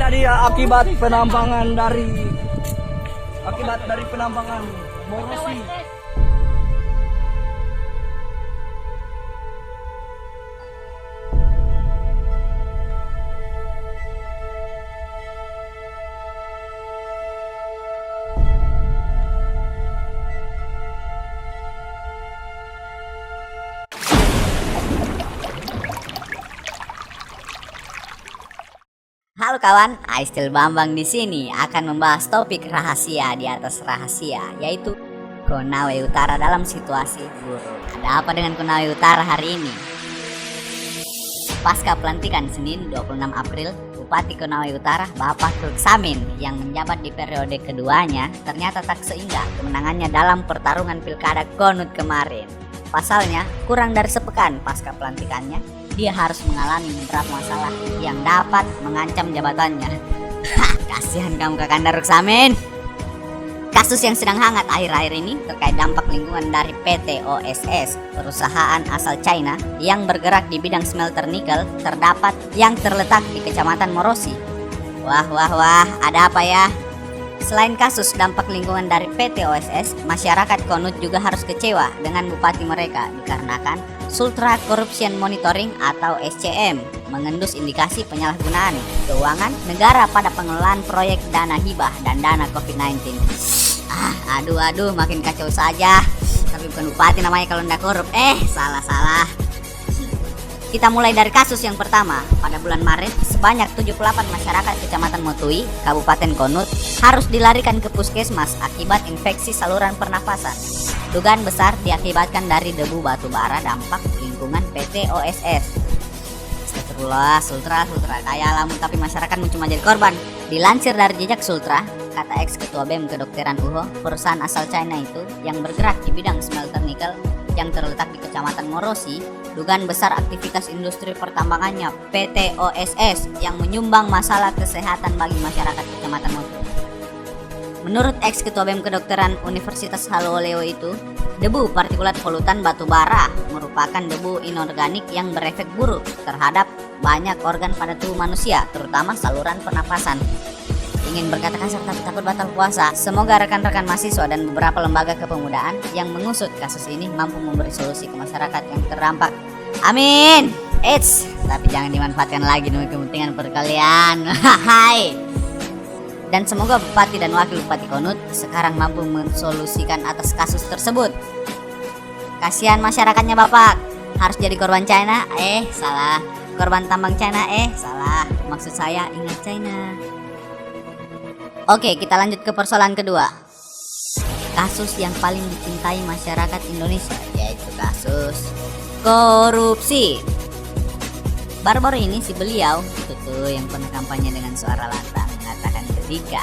inilah dia akibat dari penambangan Morosi. Halo kawan, Aistil Bambang di sini akan membahas topik rahasia di atas rahasia, yaitu Konawe Utara dalam situasi buruk. Ada apa dengan Konawe Utara hari ini? Pasca pelantikan Senin 26 April, Bupati Konawe Utara Bapak Ruksamin yang menjabat di periode keduanya ternyata tak seindah kemenangannya dalam pertarungan Pilkada Konut kemarin. Pasalnya, kurang dari sepekan pasca pelantikannya, dia harus mengalami beberapa masalah yang dapat mengancam jabatannya. Kasihan kamu Kakanda Ruksamin. Kasus yang sedang hangat akhir-akhir ini terkait dampak lingkungan dari PT OSS, perusahaan asal China yang bergerak di bidang smelter nikel terdapat yang terletak di Kecamatan Morosi. Wah, ada apa ya? Selain kasus dampak lingkungan dari PT OSS, masyarakat Konut juga harus kecewa dengan bupati mereka dikarenakan Sultra Corruption Monitoring atau SCM mengendus indikasi penyalahgunaan keuangan negara pada pengelolaan proyek dana hibah dan dana COVID-19. Aduh, makin kacau saja. Tapi bukan bupati namanya kalau ndak korup. Salah. Kita mulai dari kasus yang pertama. Pada bulan Maret, sebanyak 78 masyarakat Kecamatan Motui, Kabupaten Konut harus dilarikan ke puskesmas akibat infeksi saluran pernafasan. Dugaan besar diakibatkan dari debu batu bara dampak lingkungan PT OSS. Astagfirullah, Sultra kaya alamu tapi masyarakat cuma jadi korban. Dilansir dari jejak Sultra, kata ex ketua BEM Kedokteran UHO, perusahaan asal China itu yang bergerak di bidang smelter nikel yang terletak di Kecamatan Morosi, dugaan besar aktivitas industri pertambangannya PT OSS yang menyumbang masalah kesehatan bagi masyarakat Kecamatan Morosi. Menurut ex ketua BEM Kedokteran Universitas Haloleo itu, debu partikulat polutan batu bara merupakan debu inorganik yang berefek buruk terhadap banyak organ pada tubuh manusia, terutama saluran pernapasan. Ingin berkata kasar tapi takut batal puasa. Semoga rekan-rekan mahasiswa dan beberapa lembaga kepemudaan yang mengusut kasus ini mampu memberi solusi ke masyarakat yang terdampak. Amin. Tapi jangan dimanfaatkan lagi demi kepentingan perkalian. Hai. Dan semoga Bupati dan Wakil Bupati Konut sekarang mampu mensolusikan atas kasus tersebut. Kasihan masyarakatnya Bapak, harus jadi korban China? Salah. Korban tambang China? Salah. Maksud saya ingat China. Oke, kita lanjut ke persoalan kedua. Kasus yang paling dicintai masyarakat Indonesia, yaitu kasus korupsi. Baru-baru ini si beliau itu tuh yang pernah kampanye dengan suara lantang mengatakan ketika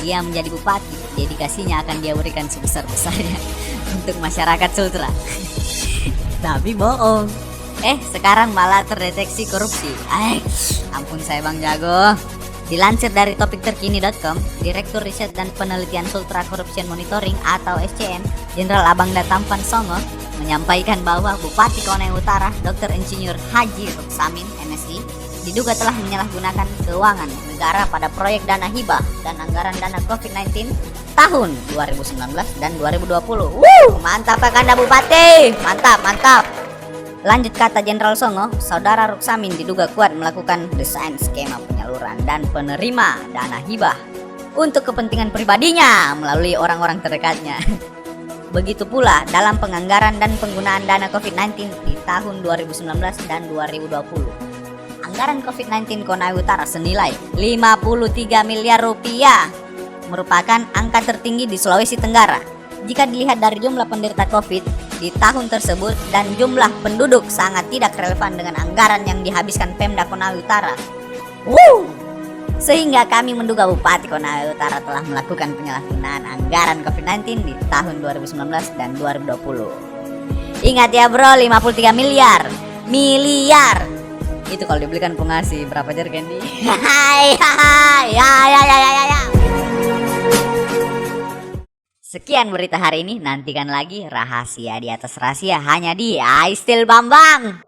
dia menjadi bupati, dedikasinya akan dia berikan sebesar-besarnya untuk masyarakat Sultra. Tapi bohong. Sekarang malah terdeteksi korupsi. Ampun saya Bang Jago. Dilansir dari topikterkini.com, Direktur Riset dan Penelitian Sultra Corruption Monitoring atau SCM, Jenderal Abangda Tampan Songo, menyampaikan bahwa Bupati Konawe Utara Dr. Insinyur Haji Ruksamin MSI diduga telah menyalahgunakan keuangan negara pada proyek dana hibah dan anggaran dana COVID-19 tahun 2019 dan 2020. Mantap Kakanda Bupati, mantap. Lanjut kata Jenderal Songo, Saudara Ruksamin diduga kuat melakukan desain skema penyaluran dan penerima dana hibah untuk kepentingan pribadinya melalui orang-orang terdekatnya. Begitu pula dalam penganggaran dan penggunaan dana COVID-19 di tahun 2019 dan 2020. Anggaran COVID-19 Konawe Utara senilai 53 miliar rupiah merupakan angka tertinggi di Sulawesi Tenggara. Jika dilihat dari jumlah penderita COVID di tahun tersebut dan jumlah penduduk sangat tidak relevan dengan anggaran yang dihabiskan Pemda Konawe Utara. Sehingga kami menduga Bupati Konawe Utara telah melakukan penyalahgunaan anggaran COVID-19 di tahun 2019 dan 2020. Ingat ya bro, 53 miliar. Itu kalau dibelikan pengasih berapa jerigen di? Ya. Sekian berita hari ini, nantikan lagi rahasia di atas rahasia hanya di Aistil Bambang.